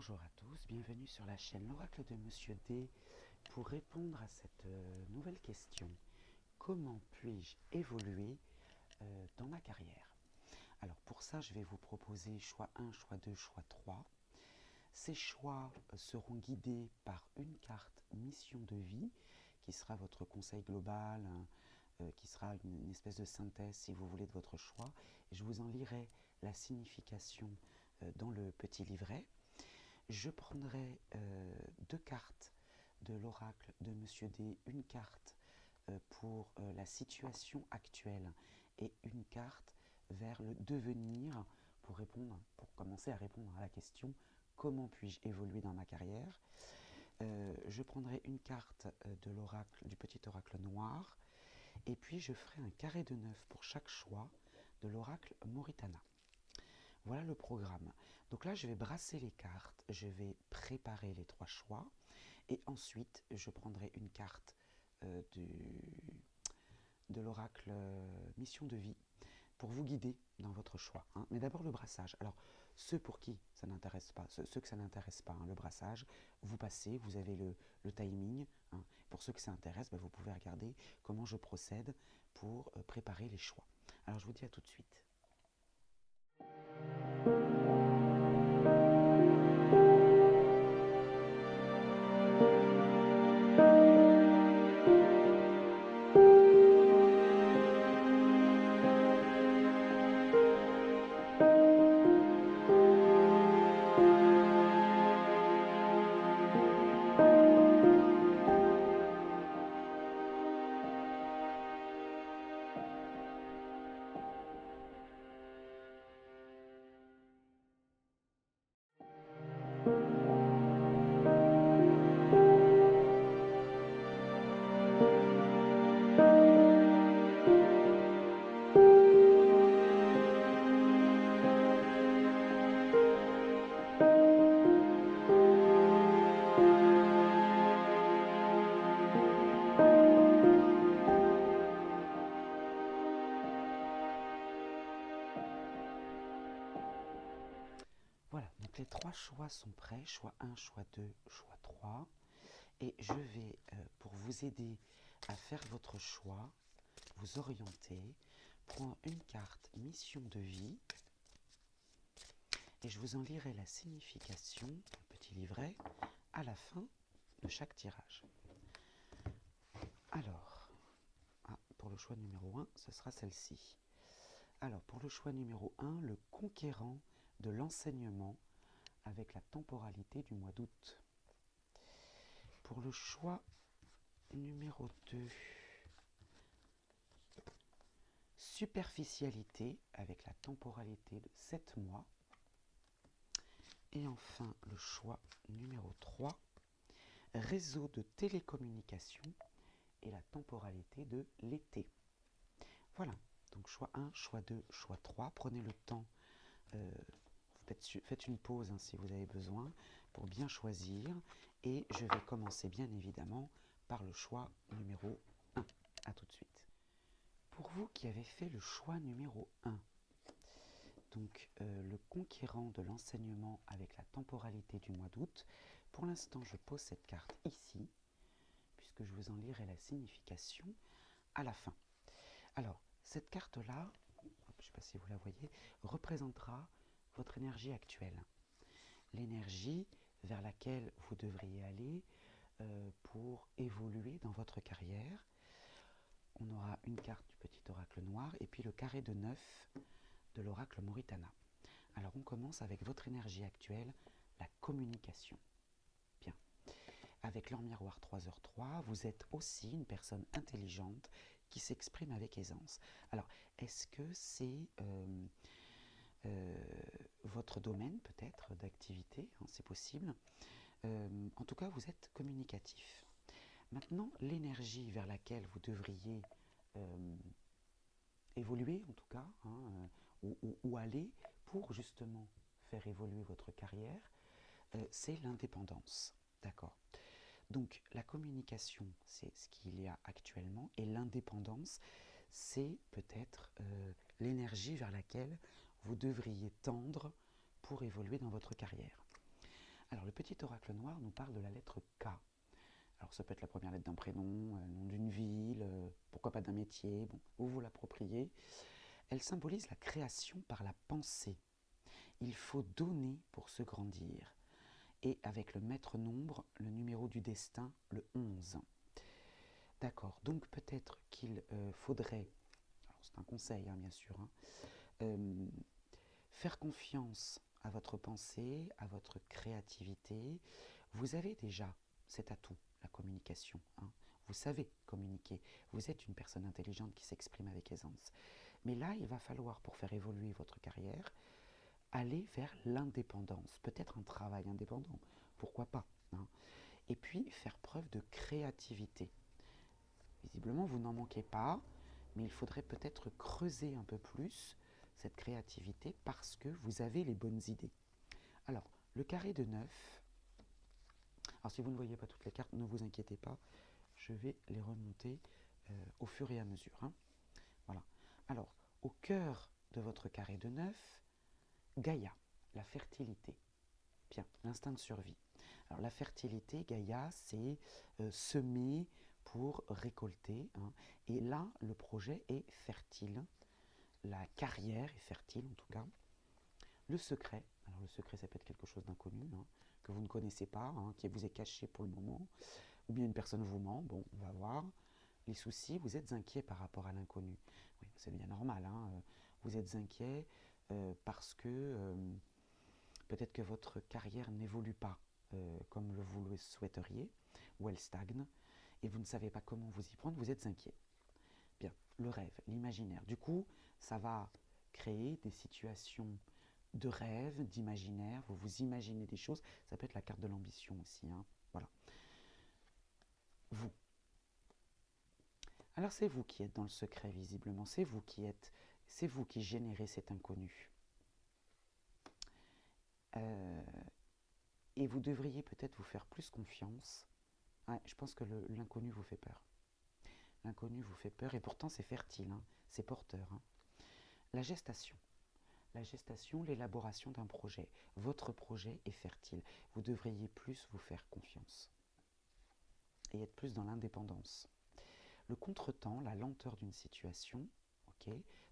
Bonjour à tous, bienvenue sur la chaîne L'Oracle de Monsieur D pour répondre à cette nouvelle question. Comment puis-je évoluer dans ma carrière? Alors pour ça, je vais vous proposer choix 1, choix 2, choix 3. Ces choix seront guidés par une carte mission de vie qui sera votre conseil global, qui sera une espèce de synthèse, si vous voulez, de votre choix. Et je vous en lirai la signification dans le petit livret. Je prendrai deux cartes de l'oracle de Monsieur D, une carte pour la situation actuelle et une carte vers le devenir pour commencer à répondre à la question comment puis-je évoluer dans ma carrière. Je prendrai une carte de l'oracle, du petit oracle noir, et puis je ferai un carré de 9 pour chaque choix de l'oracle Mauritana. Voilà le programme. Donc là, je vais brasser les cartes, je vais préparer les trois choix, et ensuite, je prendrai une carte de l'oracle mission de vie pour vous guider dans votre choix. Mais d'abord le brassage. Alors, ceux pour qui ça n'intéresse pas, ceux que ça n'intéresse pas, le brassage, vous passez, vous avez le timing. Pour ceux que ça intéresse, vous pouvez regarder comment je procède pour préparer les choix. Alors, je vous dis à tout de suite. Voilà, donc les trois choix sont prêts, choix 1, choix 2, choix 3. Et je vais, pour vous aider à faire votre choix, vous orienter, prendre une carte mission de vie. Et je vous en lirai la signification, un petit livret, à la fin de chaque tirage. Alors, pour le choix numéro 1, ce sera celle-ci. Alors, pour le choix numéro 1, le conquérant de l'enseignement avec la temporalité du mois d'août. Pour le choix numéro 2, superficialité avec la temporalité de 7 mois. Et enfin, le choix numéro 3, réseau de télécommunication et la temporalité de l'été. Voilà, donc choix 1, choix 2, choix 3. Prenez le temps, faites une pause si vous avez besoin pour bien choisir. Et je vais commencer bien évidemment par le choix numéro 1. A tout de suite. Pour vous qui avez fait le choix numéro 1, donc le conquérant de l'enseignement avec la temporalité du mois d'août, pour l'instant je pose cette carte ici, puisque je vous en lirai la signification à la fin. Alors, cette carte-là, je ne sais pas si vous la voyez, représentera votre énergie actuelle. L'énergie vers laquelle vous devriez aller pour évoluer dans votre carrière. On aura une carte du petit oracle noir et puis le carré de 9 de l'oracle Mauritana. Alors on commence avec votre énergie actuelle, la communication. Bien. Avec l'or miroir 3h3, vous êtes aussi une personne intelligente qui s'exprime avec aisance. Alors, est-ce que c'est votre domaine peut-être d'activité? C'est possible. En tout cas, vous êtes communicatif. Maintenant, l'énergie vers laquelle vous devriez évoluer, en tout cas, ou aller pour justement faire évoluer votre carrière, c'est l'indépendance. D'accord. Donc, la communication, c'est ce qu'il y a actuellement, et l'indépendance, c'est peut-être l'énergie vers laquelle vous devriez tendre pour évoluer dans votre carrière. Alors, le petit oracle noir nous parle de la lettre K. Alors, ça peut être la première lettre d'un prénom, nom d'une ville, pourquoi pas d'un métier, bon, vous l'appropriez. Elle symbolise la création par la pensée. Il faut donner pour se grandir. Et avec le maître nombre, le numéro du destin, le 11. D'accord, donc peut-être qu'il faudrait, alors c'est un conseil bien sûr, faire confiance à votre pensée, à votre créativité. Vous avez déjà cet atout, la communication. Vous savez communiquer. Vous êtes une personne intelligente qui s'exprime avec aisance. Mais là, il va falloir, pour faire évoluer votre carrière, aller vers l'indépendance. Peut-être un travail indépendant, pourquoi pas. Et puis, faire preuve de créativité. Visiblement, vous n'en manquez pas, mais il faudrait peut-être creuser un peu plus cette créativité parce que vous avez les bonnes idées. Alors, le carré de 9, alors si vous ne voyez pas toutes les cartes, ne vous inquiétez pas, je vais les remonter au fur et à mesure. Voilà. Alors, au cœur de votre carré de 9, Gaïa, la fertilité. Bien, l'instinct de survie. Alors, la fertilité, Gaïa, c'est semer pour récolter. Et là, le projet est fertile. La carrière est fertile, en tout cas. Le secret, alors le secret, ça peut être quelque chose d'inconnu, que vous ne connaissez pas, qui vous est caché pour le moment, ou bien une personne vous ment, bon, on va voir. Les soucis, vous êtes inquiet par rapport à l'inconnu. Oui, c'est bien normal, vous êtes inquiet parce que peut-être que votre carrière n'évolue pas comme vous le souhaiteriez, ou elle stagne, et vous ne savez pas comment vous y prendre, vous êtes inquiet. Bien, le rêve, l'imaginaire. Du coup, ça va créer des situations de rêve, d'imaginaire. Vous vous imaginez des choses. Ça peut être la carte de l'ambition aussi. Voilà. Vous. Alors c'est vous qui êtes dans le secret, visiblement. C'est vous qui générez cet inconnu. Et vous devriez peut-être vous faire plus confiance. Ouais, je pense que l'inconnu vous fait peur. L'inconnu vous fait peur et pourtant c'est fertile, c'est porteur. La gestation. La gestation, l'élaboration d'un projet. Votre projet est fertile. Vous devriez plus vous faire confiance et être plus dans l'indépendance. Le contretemps, la lenteur d'une situation,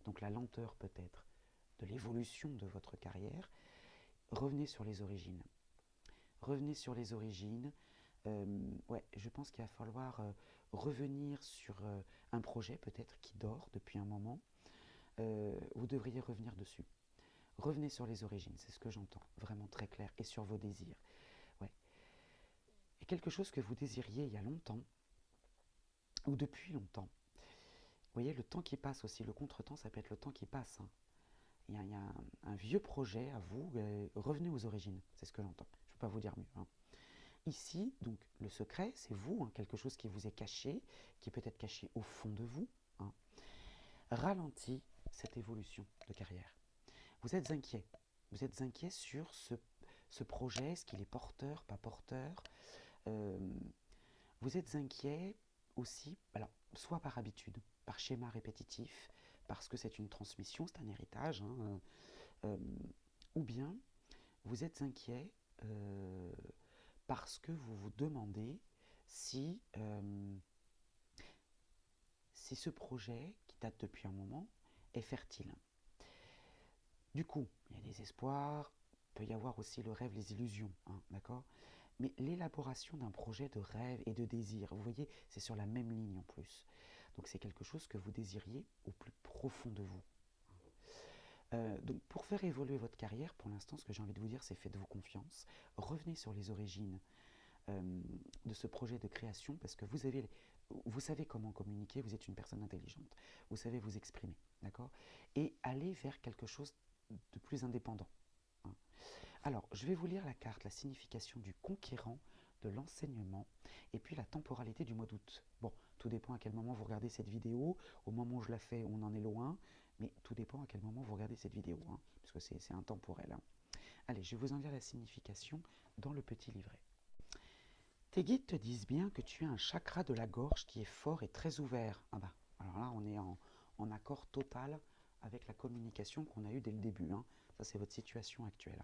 donc la lenteur peut-être de l'évolution de votre carrière, revenez sur les origines. Revenez sur les origines. Je pense qu'il va falloir revenir sur un projet peut-être qui dort depuis un moment. Vous devriez revenir dessus. Revenez sur les origines, c'est ce que j'entends, vraiment très clair, et sur vos désirs. Ouais. Et quelque chose que vous désiriez il y a longtemps, ou depuis longtemps. Vous voyez, le temps qui passe aussi, le contretemps, ça peut être le temps qui passe. Il y a un vieux projet à vous, revenez aux origines, c'est ce que j'entends. Je ne peux pas vous dire mieux. Ici, donc, le secret, c'est vous, quelque chose qui vous est caché, qui peut être caché au fond de vous. Ralentit cette évolution de carrière. Vous êtes inquiet. Vous êtes inquiet sur ce projet, est-ce qu'il est porteur, pas porteur. Vous êtes inquiet aussi, alors, soit par habitude, par schéma répétitif, parce que c'est une transmission, c'est un héritage, ou bien vous êtes inquiet parce que vous vous demandez si ce projet, qui date depuis un moment, est fertile. Du coup, il y a des espoirs, il peut y avoir aussi le rêve, les illusions, d'accord ? Mais l'élaboration d'un projet de rêve et de désir, vous voyez, c'est sur la même ligne en plus. Donc c'est quelque chose que vous désiriez au plus profond de vous. Donc pour faire évoluer votre carrière, pour l'instant, ce que j'ai envie de vous dire, c'est faites-vous confiance. Revenez sur les origines de ce projet de création parce que vous savez comment communiquer, vous êtes une personne intelligente. Vous savez vous exprimer, d'accord ? Et allez vers quelque chose de plus indépendant. Alors, je vais vous lire la carte, la signification du conquérant, de l'enseignement, et puis la temporalité du mois d'août. Bon, tout dépend à quel moment vous regardez cette vidéo. Au moment où je la fais, on en est loin, mais tout dépend à quel moment vous regardez cette vidéo, parce que c'est intemporel. Allez, je vais vous en lire la signification dans le petit livret. Tes guides te disent bien que tu as un chakra de la gorge qui est fort et très ouvert. Ah bah, alors là, on est en accord total avec la communication qu'on a eue dès le début. Ça, c'est votre situation actuelle.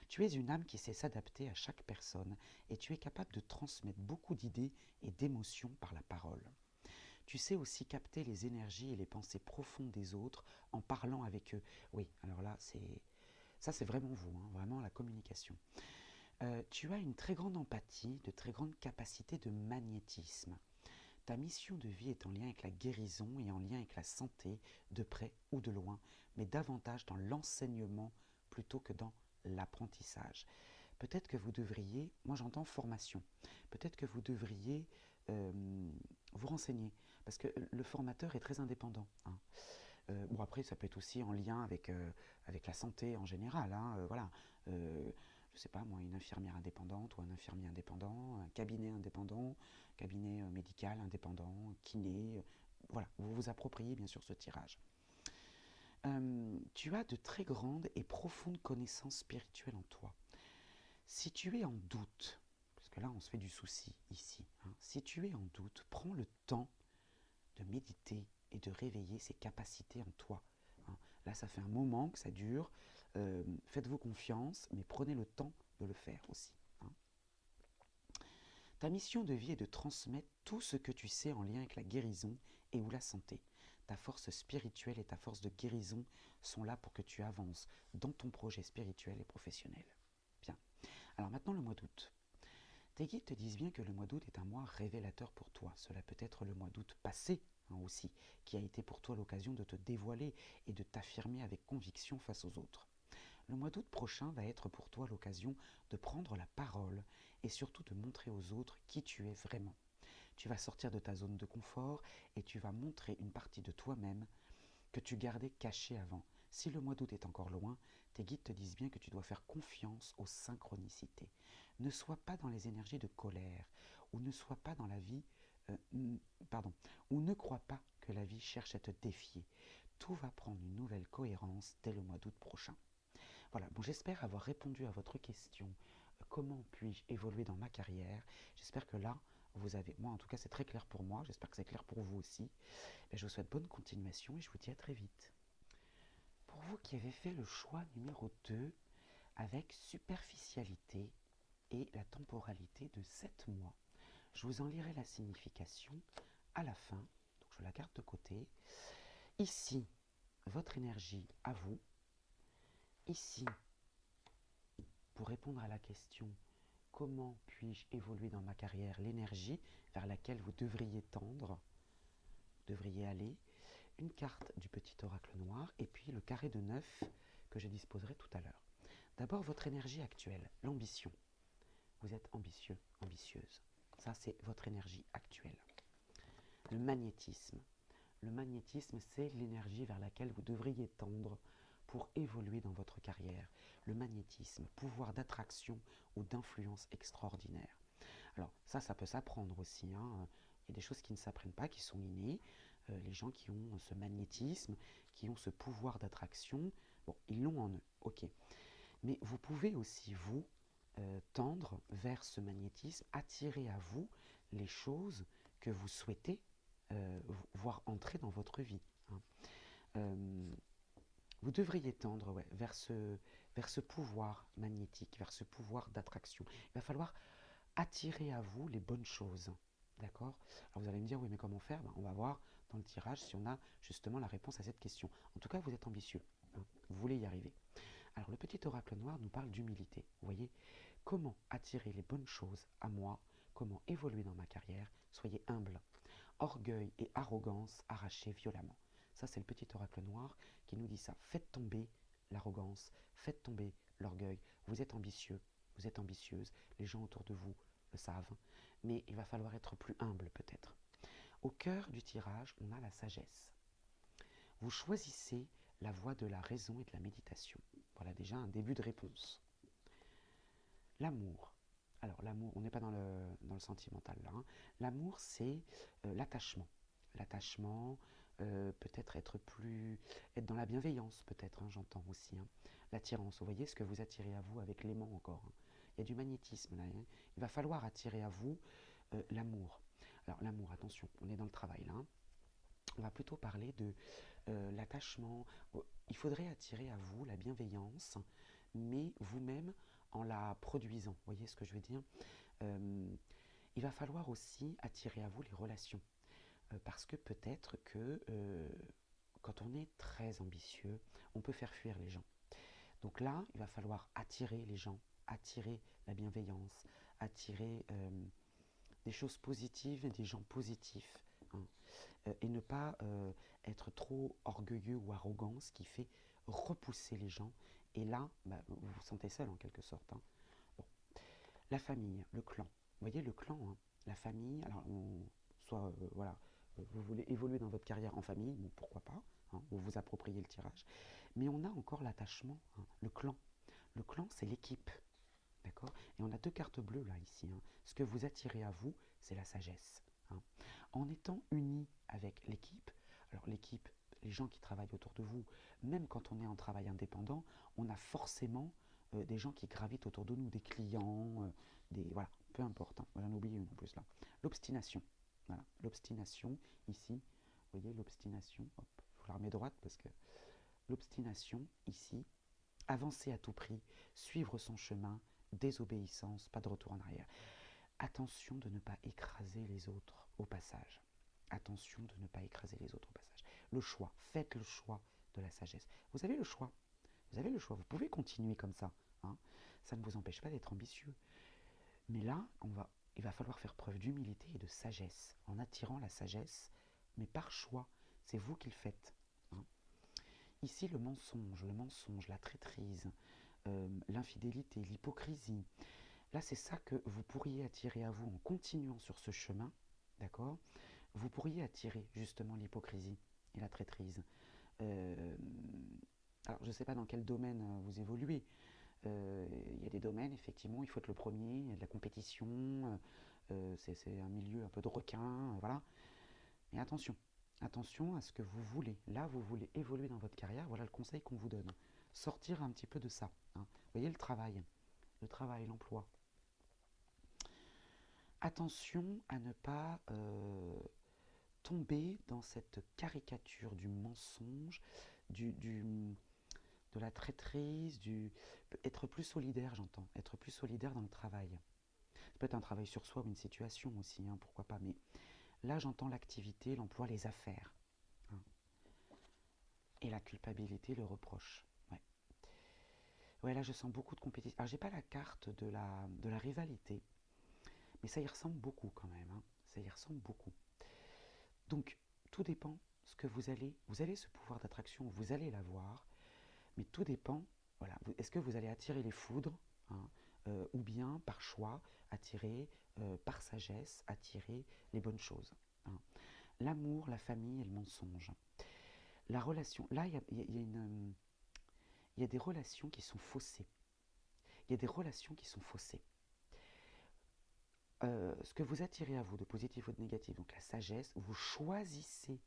Tu es une âme qui sait s'adapter à chaque personne et tu es capable de transmettre beaucoup d'idées et d'émotions par la parole. Tu sais aussi capter les énergies et les pensées profondes des autres en parlant avec eux. Oui, alors là, c'est vraiment vous, vraiment la communication. Tu as une très grande empathie, de très grandes capacités de magnétisme. Ta mission de vie est en lien avec la guérison et en lien avec la santé, de près ou de loin, mais davantage dans l'enseignement plutôt que dans l'apprentissage. Peut-être que vous devriez, moi j'entends formation, peut-être que vous devriez vous renseigner, parce que le formateur est très indépendant. Bon, après, ça peut être aussi en lien avec la santé en général. Voilà. Je sais pas, moi, une infirmière indépendante ou un infirmier indépendant, un cabinet médical indépendant, kiné. Voilà, vous vous appropriez bien sûr ce tirage. Tu as de très grandes et profondes connaissances spirituelles en toi. Si tu es en doute, parce que là on se fait du souci ici, si tu es en doute, prends le temps de méditer et de réveiller ces capacités en toi. Là, ça fait un moment que ça dure. Faites-vous confiance, mais prenez le temps de le faire aussi. Ta mission de vie est de transmettre tout ce que tu sais en lien avec la guérison et ou la santé. Ta force spirituelle et ta force de guérison sont là pour que tu avances dans ton projet spirituel et professionnel. Bien. Alors maintenant, le mois d'août. Tes guides te disent bien que le mois d'août est un mois révélateur pour toi. Cela peut être le mois d'août passé aussi, qui a été pour toi l'occasion de te dévoiler et de t'affirmer avec conviction face aux autres. Le mois d'août prochain va être pour toi l'occasion de prendre la parole et surtout de montrer aux autres qui tu es vraiment. Tu vas sortir de ta zone de confort et tu vas montrer une partie de toi-même que tu gardais cachée avant. Si le mois d'août est encore loin, tes guides te disent bien que tu dois faire confiance aux synchronicités. Ne sois pas dans les énergies de colère, ou ne sois pas dans la vie, ou ne crois pas que la vie cherche à te défier. Tout va prendre une nouvelle cohérence dès le mois d'août prochain. Voilà, bon, j'espère avoir répondu à votre question. Comment puis-je évoluer dans ma carrière? J'espère que là, vous avez, moi en tout cas c'est très clair pour moi, j'espère que c'est clair pour vous aussi. Je vous souhaite bonne continuation et je vous dis à très vite. Pour vous qui avez fait le choix numéro 2 avec superficialité et la temporalité de 7 mois, je vous en lirai la signification à la fin, donc je la garde de côté. Ici, votre énergie à vous. Ici, pour répondre à la question comment puis-je évoluer dans ma carrière, l'énergie vers laquelle vous devriez tendre, devriez aller, une carte du petit oracle noir et puis le carré de 9 que je disposerai tout à l'heure. D'abord, votre énergie actuelle, l'ambition. Vous êtes ambitieux, ambitieuse. Ça, c'est votre énergie actuelle. Le magnétisme. Le magnétisme, c'est l'énergie vers laquelle vous devriez tendre pour évoluer dans votre carrière. Le magnétisme, pouvoir d'attraction ou d'influence extraordinaire. Alors ça peut s'apprendre aussi. Il y a des choses qui ne s'apprennent pas, qui sont innées. Les gens qui ont ce magnétisme, qui ont ce pouvoir d'attraction, bon, ils l'ont en eux, ok. Mais vous pouvez aussi, vous, tendre vers ce magnétisme, attirer à vous les choses que vous souhaitez voir entrer dans votre vie. Vous devriez tendre vers ce pouvoir magnétique, vers ce pouvoir d'attraction. Il va falloir attirer à vous les bonnes choses. D'accord? Alors vous allez me dire, oui, mais comment faire? On va voir dans le tirage si on a justement la réponse à cette question. En tout cas, vous êtes ambitieux. Vous voulez y arriver. Alors le petit oracle noir nous parle d'humilité. Vous voyez? Comment attirer les bonnes choses à moi? Comment évoluer dans ma carrière? Soyez humble. Orgueil et arrogance arrachés violemment. Ça, c'est le petit oracle noir qui nous dit ça. Faites tomber l'arrogance, faites tomber l'orgueil. Vous êtes ambitieux, vous êtes ambitieuse, les gens autour de vous le savent, mais il va falloir être plus humble peut-être. Au cœur du tirage, on a la sagesse. Vous choisissez la voie de la raison et de la méditation. Voilà déjà un début de réponse. L'amour. Alors l'amour, on n'est pas dans le sentimental là. L'amour, c'est l'attachement. L'attachement, peut-être être dans la bienveillance peut-être, j'entends aussi. L'attirance, vous voyez ce que vous attirez à vous avec l'aimant encore. Il y a du magnétisme là. Il va falloir attirer à vous l'amour. Alors l'amour, attention, on est dans le travail là. On va plutôt parler de l'attachement. il faudrait attirer à vous la bienveillance, mais vous-même en la produisant. Vous voyez ce que je veux dire? Il va falloir aussi attirer à vous les relations. Parce que peut-être que quand on est très ambitieux, on peut faire fuir les gens. Donc là, il va falloir attirer les gens, attirer la bienveillance, attirer des choses positives et des gens positifs. Hein. Et ne pas être trop orgueilleux ou arrogant, ce qui fait repousser les gens. Et là, bah, vous vous sentez seul en quelque sorte. Hein. Bon. La famille, le clan. Vous voyez le clan, hein, la famille, alors soit voilà, vous voulez évoluer dans votre carrière en famille, bon, pourquoi pas, hein, vous vous appropriez le tirage. Mais on a encore l'attachement, hein, le clan. Le clan, c'est l'équipe. D'accord? Et on a 2 cartes bleues là, ici. Hein. Ce que vous attirez à vous, c'est la sagesse. Hein. En étant unis avec l'équipe, alors l'équipe, les gens qui travaillent autour de vous, même quand on est en travail indépendant, on a forcément des gens qui gravitent autour de nous, des clients, voilà, peu importe. Hein. J'en ai oublié une en plus là. L'obstination. Voilà, l'obstination, ici, vous voyez l'obstination, hop, je vous la remets droite parce que l'obstination, ici, avancer à tout prix, suivre son chemin, désobéissance, pas de retour en arrière. Attention de ne pas écraser les autres au passage. Attention de ne pas écraser les autres au passage. Le choix, faites le choix de la sagesse. Vous avez le choix. Vous avez le choix. Vous pouvez continuer comme ça. Hein. Ça ne vous empêche pas d'être ambitieux. Mais là, il va falloir faire preuve d'humilité et de sagesse, en attirant la sagesse, mais par choix. C'est vous qui le faites. Hein. Ici, le mensonge, la traîtrise, l'infidélité, l'hypocrisie. Là, c'est ça que vous pourriez attirer à vous en continuant sur ce chemin, d'accord? Vous pourriez attirer justement l'hypocrisie et la traîtrise. Alors, je ne sais pas dans quel domaine vous évoluez. Il y a des domaines, effectivement, il faut être le premier, il y a de la compétition, c'est un milieu un peu de requin, voilà. Mais attention à ce que vous voulez. Là, vous voulez évoluer dans votre carrière, voilà le conseil qu'on vous donne. Sortir un petit peu de ça. Hein. Vous voyez le travail, l'emploi. Attention à ne pas tomber dans cette caricature du mensonge, de la traîtrise, être plus solidaire, j'entends, être plus solidaire dans le travail. Ça peut être un travail sur soi ou une situation aussi, hein, pourquoi pas, mais là j'entends l'activité, l'emploi, les affaires. Hein. Et la culpabilité, le reproche. Ouais. Ouais, là je sens beaucoup de compétition. Alors j'ai pas la carte de la rivalité, mais ça y ressemble beaucoup quand même. Hein. Ça y ressemble beaucoup. Donc, tout dépend ce que vous avez ce pouvoir d'attraction, vous allez l'avoir, mais tout dépend, voilà, est-ce que vous allez attirer les foudres, hein, ou bien par choix, attirer par sagesse, attirer les bonnes choses. Hein. L'amour, la famille et le mensonge. La relation, là, il y a des relations qui sont faussées. Il y a des relations qui sont faussées. Ce que vous attirez à vous de positif ou de négatif, donc la sagesse, vous choisissez.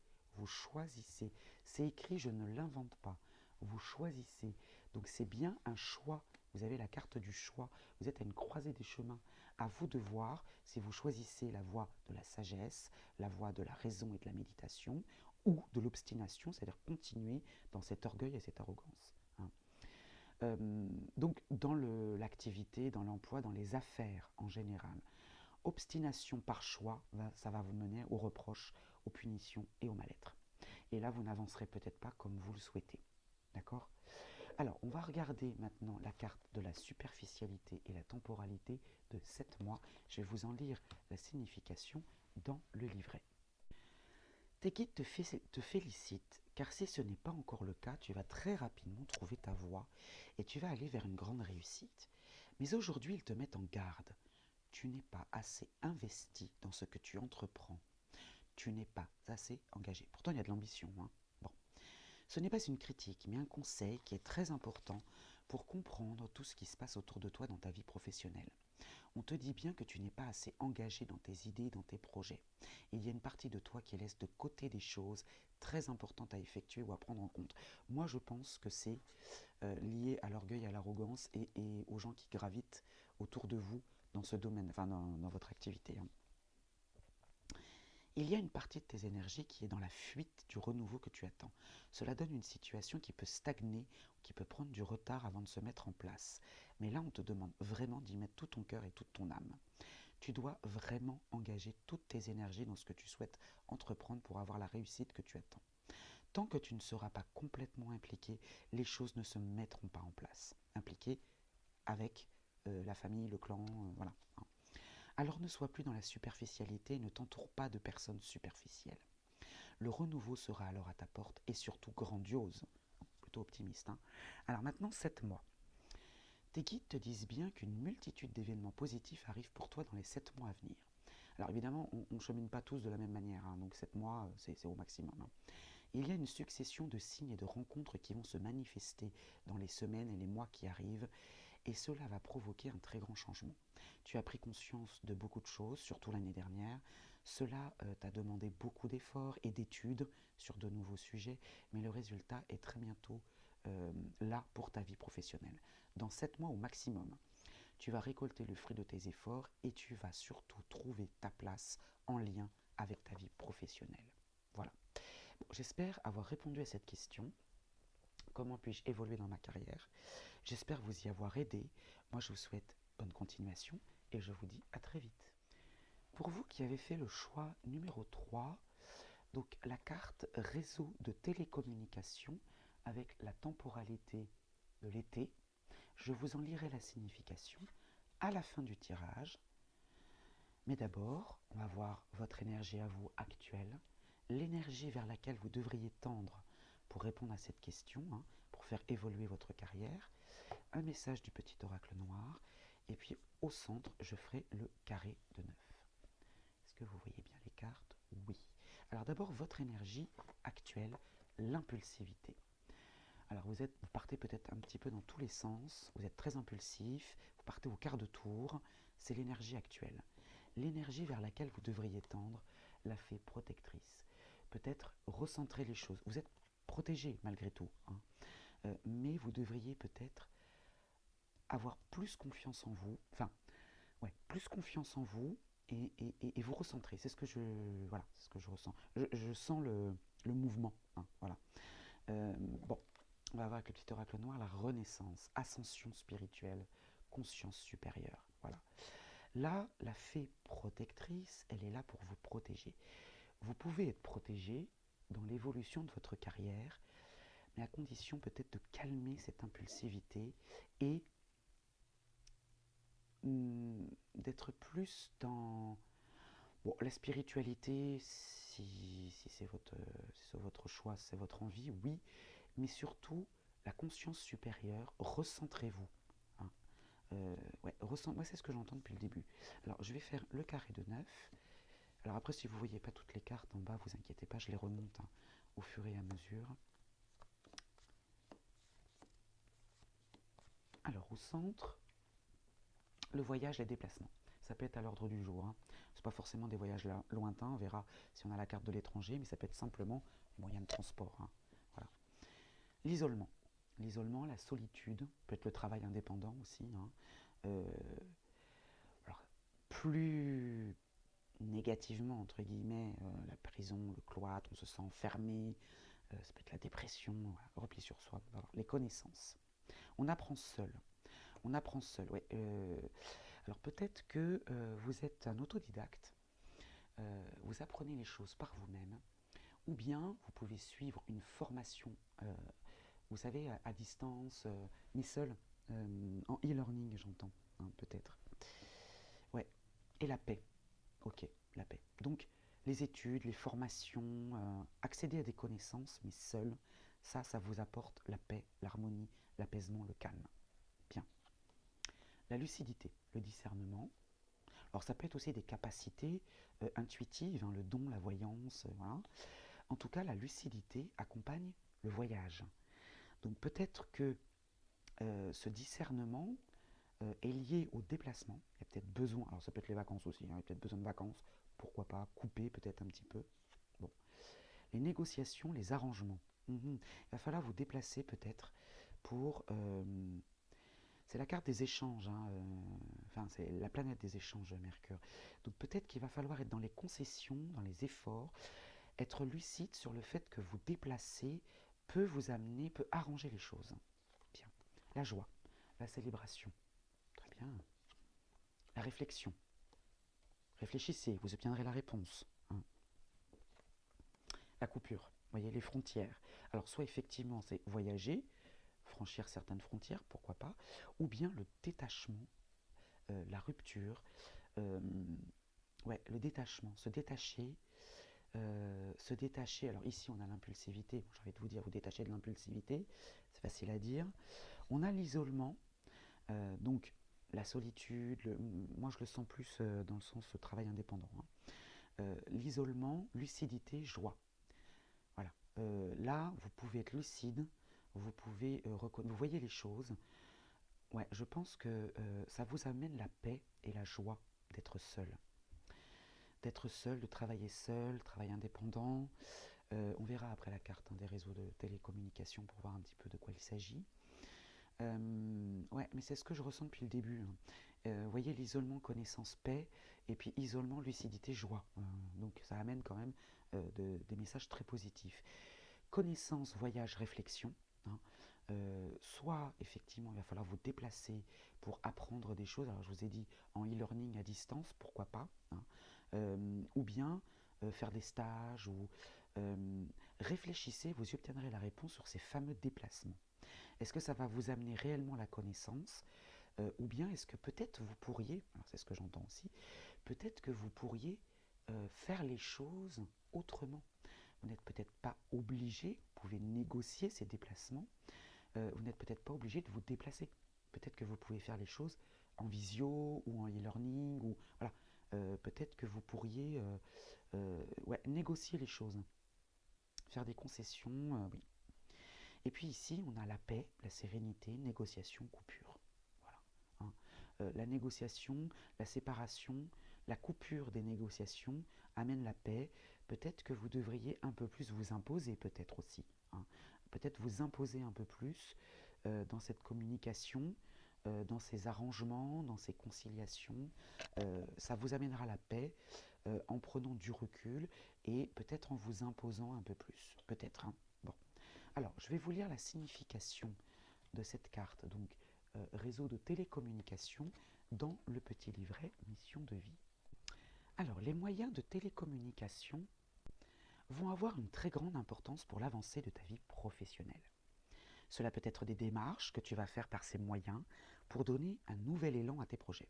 C'est écrit, je ne l'invente pas. Vous choisissez. Donc c'est bien un choix. Vous avez la carte du choix. Vous êtes à une croisée des chemins. À vous de voir si vous choisissez la voie de la sagesse, la voie de la raison et de la méditation, ou de l'obstination, c'est-à-dire continuer dans cet orgueil et cette arrogance. Hein. Donc dans l'activité, dans l'emploi, dans les affaires en général, obstination par choix, ça va vous mener aux reproches, aux punitions et au mal-être. Et là, vous n'avancerez peut-être pas comme vous le souhaitez. D'accord? Alors, on va regarder maintenant la carte de la superficialité et la temporalité de 7 mois. Je vais vous en lire la signification dans le livret. Tes guides te félicitent, car si ce n'est pas encore le cas, tu vas très rapidement trouver ta voie et tu vas aller vers une grande réussite. Mais aujourd'hui, ils te mettent en garde. Tu n'es pas assez investi dans ce que tu entreprends. Tu n'es pas assez engagé. Pourtant, il y a de l'ambition. Hein. Bon. Ce n'est pas une critique, mais un conseil qui est très important pour comprendre tout ce qui se passe autour de toi dans ta vie professionnelle. On te dit bien que tu n'es pas assez engagé dans tes idées, dans tes projets. Il y a une partie de toi qui laisse de côté des choses très importantes à effectuer ou à prendre en compte. Moi, je pense que c'est lié à l'orgueil, à l'arrogance et aux gens qui gravitent autour de vous dans ce domaine, enfin dans votre activité. Hein. Il y a une partie de tes énergies qui est dans la fuite du renouveau que tu attends. Cela donne une situation qui peut stagner, qui peut prendre du retard avant de se mettre en place. Mais là, on te demande vraiment d'y mettre tout ton cœur et toute ton âme. Tu dois vraiment engager toutes tes énergies dans ce que tu souhaites entreprendre pour avoir la réussite que tu attends. Tant que tu ne seras pas complètement impliqué, les choses ne se mettront pas en place. Impliqué avec la famille, le clan, voilà. Alors ne sois plus dans la superficialité et ne t'entoure pas de personnes superficielles. Le renouveau sera alors à ta porte et surtout grandiose. Plutôt optimiste. Alors maintenant, 7 mois. Tes guides te disent bien qu'une multitude d'événements positifs arrivent pour toi dans les 7 mois à venir. Alors évidemment, on ne chemine pas tous de la même manière, donc 7 mois, c'est au maximum. Il y a une succession de signes et de rencontres qui vont se manifester dans les semaines et les mois qui arrivent, et cela va provoquer un très grand changement. Tu as pris conscience de beaucoup de choses, surtout l'année dernière. Cela t'a demandé beaucoup d'efforts et d'études sur de nouveaux sujets, mais le résultat est très bientôt là pour ta vie professionnelle. Dans 7 mois au maximum, tu vas récolter le fruit de tes efforts et tu vas surtout trouver ta place en lien avec ta vie professionnelle. Voilà. Bon, j'espère avoir répondu à cette question. Comment puis-je évoluer dans ma carrière? J'espère vous y avoir aidé. Moi, je vous souhaite bonne continuation et je vous dis à très vite. Pour vous qui avez fait le choix numéro 3, donc la carte réseau de télécommunication avec la temporalité de l'été, je vous en lirai la signification à la fin du tirage. Mais d'abord, on va voir votre énergie à vous actuelle, l'énergie vers laquelle vous devriez tendre pour répondre à cette question, pour faire évoluer votre carrière, un message du petit oracle noir, et puis au centre, je ferai le carré de 9. Est-ce que vous voyez bien les cartes? Oui. Alors d'abord, votre énergie actuelle, l'impulsivité. Alors vous partez peut-être un petit peu dans tous les sens, vous êtes très impulsif, vous partez au quart de tour, c'est l'énergie actuelle. L'énergie vers laquelle vous devriez tendre, la fée protectrice. Peut-être recentrer les choses. Vous êtes protégé malgré tout, mais vous devriez peut-être avoir plus confiance en vous, plus confiance en vous et vous recentrer. C'est ce que je ressens. Je sens le mouvement, voilà. Bon, on va voir avec le petit oracle noir la renaissance, ascension spirituelle, conscience supérieure, voilà. Là, la fée protectrice, elle est là pour vous protéger. Vous pouvez être protégé dans l'évolution de votre carrière, mais à condition peut-être de calmer cette impulsivité et d'être plus dans la spiritualité, si c'est votre choix, c'est votre envie, oui, mais surtout la conscience supérieure, recentrez-vous. Moi c'est ce que j'entends depuis le début. Alors je vais faire le carré de 9. Alors après si vous ne voyez pas toutes les cartes en bas, vous inquiétez pas, je les remonte au fur et à mesure. Alors au centre, le voyage, les déplacements. Ça peut être à l'ordre du jour. Ce n'est pas forcément des voyages lointains, on verra si on a la carte de l'étranger, mais ça peut être simplement les moyens de transport. Voilà. L'isolement. L'isolement, la solitude, peut être le travail indépendant aussi. Alors, plus négativement, entre guillemets, la prison, le cloître, on se sent enfermé, ça peut être la dépression, repli sur soi, les connaissances. On apprend seul. Ouais. Alors peut-être que vous êtes un autodidacte, vous apprenez les choses par vous-même, ou bien vous pouvez suivre une formation, vous savez, à distance, mais seul, en e-learning, j'entends, peut-être. Ouais, et la paix. Ok, la paix. Donc, les études, les formations, accéder à des connaissances, mais seul, ça vous apporte la paix, l'harmonie, l'apaisement, le calme. Bien. La lucidité, le discernement. Alors, ça peut être aussi des capacités intuitives, le don, la voyance, voilà. En tout cas, la lucidité accompagne le voyage. Donc, peut-être que ce discernement est lié au déplacement. Il y a peut-être besoin, alors ça peut être les vacances aussi, il y a peut-être besoin de vacances, pourquoi pas couper peut-être un petit peu. Bon. Les négociations, les arrangements. Il va falloir vous déplacer peut-être pour... c'est la carte des échanges, enfin c'est la planète des échanges, Mercure. Donc peut-être qu'il va falloir être dans les concessions, dans les efforts, être lucide sur le fait que vous déplacer peut vous amener, peut arranger les choses. Bien. La joie, la célébration. Très bien. La réflexion. Réfléchissez, vous obtiendrez la réponse. Hein. La coupure, vous voyez, les frontières. Alors soit effectivement c'est voyager, franchir certaines frontières, pourquoi pas, ou bien le détachement, la rupture, ouais, le détachement, se détacher. Alors ici on a l'impulsivité, j'ai envie de vous dire vous détacher de l'impulsivité, c'est facile à dire. On a l'isolement, donc la solitude, moi je le sens plus dans le sens travail indépendant. Hein. L'isolement, lucidité, joie. Voilà. Là, vous pouvez être lucide, vous pouvez vous voyez les choses. Ouais, je pense que ça vous amène la paix et la joie d'être seul. D'être seul, de travailler seul, travail indépendant. On verra après la carte des réseaux de télécommunication pour voir un petit peu de quoi il s'agit. Ouais, mais c'est ce que je ressens depuis le début. Hein. Vous voyez, l'isolement, connaissance, paix, et puis isolement, lucidité, joie. Donc ça amène quand même des messages très positifs. Connaissance, voyage, réflexion. Hein. Soit effectivement il va falloir vous déplacer pour apprendre des choses, alors je vous ai dit en e-learning à distance, pourquoi pas, hein. Ou bien faire des stages, ou réfléchissez, vous y obtiendrez la réponse sur ces fameux déplacements. Est-ce que ça va vous amener réellement la connaissance, ou bien est-ce que peut-être vous pourriez, alors c'est ce que j'entends aussi, peut-être que vous pourriez faire les choses autrement. Vous n'êtes peut-être pas obligé, vous pouvez négocier ces déplacements, vous n'êtes peut-être pas obligé de vous déplacer. Peut-être que vous pouvez faire les choses en visio ou en e-learning, ou voilà. Peut-être que vous pourriez ouais, négocier les choses, faire des concessions, oui. Et puis ici, on a la paix, la sérénité, négociation, coupure. Voilà. Hein. La négociation, la séparation, la coupure des négociations amène la paix. Peut-être que vous devriez un peu plus vous imposer, peut-être aussi. Hein. Peut-être vous imposer un peu plus dans cette communication, dans ces arrangements, dans ces conciliations. Ça vous amènera la paix en prenant du recul et peut-être en vous imposant un peu plus. Peut-être. Hein. Bon. Alors, je vais vous lire la signification de cette carte, donc réseau de télécommunication, dans le petit livret Mission de vie. Alors, les moyens de télécommunication vont avoir une très grande importance pour l'avancée de ta vie professionnelle. Cela peut être des démarches que tu vas faire par ces moyens pour donner un nouvel élan à tes projets.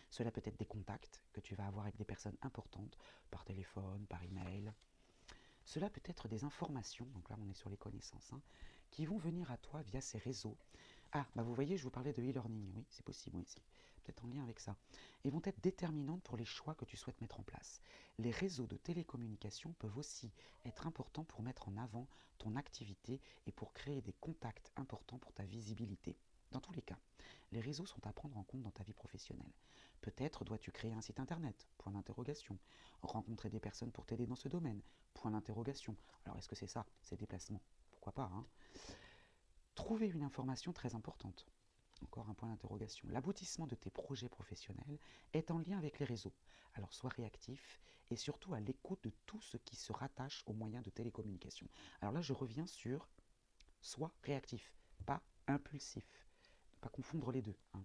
Cela peut être des contacts que tu vas avoir avec des personnes importantes par téléphone, par email. Cela peut être des informations, donc là on est sur les connaissances, hein, qui vont venir à toi via ces réseaux. Ah, bah vous voyez, je vous parlais de e-learning, oui, c'est possible, oui, c'est peut-être en lien avec ça. Et vont être déterminantes pour les choix que tu souhaites mettre en place. Les réseaux de télécommunication peuvent aussi être importants pour mettre en avant ton activité et pour créer des contacts importants pour ta visibilité. Dans tous les cas, les réseaux sont à prendre en compte dans ta vie professionnelle. Peut-être dois-tu créer un site internet, point d'interrogation, rencontrer des personnes pour t'aider dans ce domaine, point d'interrogation. Alors est-ce que c'est ça, ces déplacements? Pourquoi pas, hein? Trouver une information très importante. Encore un point d'interrogation. L'aboutissement de tes projets professionnels est en lien avec les réseaux. Alors sois réactif et surtout à l'écoute de tout ce qui se rattache aux moyens de télécommunication. Alors là, je reviens sur sois réactif, pas impulsif. Ne pas confondre les deux. Hein.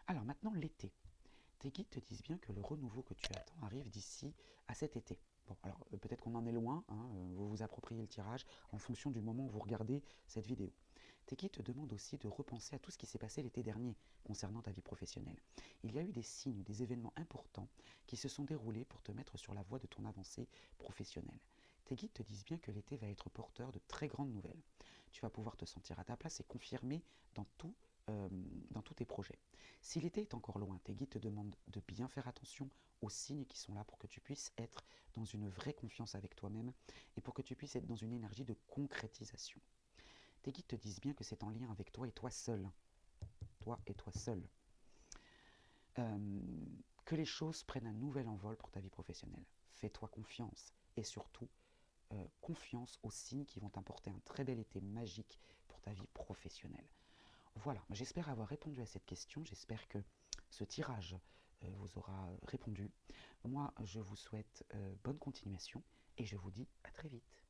Alors maintenant, l'été. Tes guides te disent bien que le renouveau que tu attends arrive d'ici à cet été. Bon, alors peut-être qu'on en est loin, hein, vous vous appropriez le tirage en fonction du moment où vous regardez cette vidéo. Tes guides te demandent aussi de repenser à tout ce qui s'est passé l'été dernier concernant ta vie professionnelle. Il y a eu des signes, des événements importants qui se sont déroulés pour te mettre sur la voie de ton avancée professionnelle. Tes guides te disent bien que l'été va être porteur de très grandes nouvelles. Tu vas pouvoir te sentir à ta place et confirmer dans tous tes projets. Si l'été est encore loin, tes guides te demandent de bien faire attention aux signes qui sont là pour que tu puisses être dans une vraie confiance avec toi-même et pour que tu puisses être dans une énergie de concrétisation. Tes guides te disent bien que c'est en lien avec toi et toi seul. Toi et toi seul. Que les choses prennent un nouvel envol pour ta vie professionnelle. Fais-toi confiance et surtout confiance aux signes qui vont t'apporter un très bel été magique pour ta vie professionnelle. Voilà, j'espère avoir répondu à cette question, j'espère que ce tirage vous aura répondu. Moi, je vous souhaite bonne continuation et je vous dis à très vite.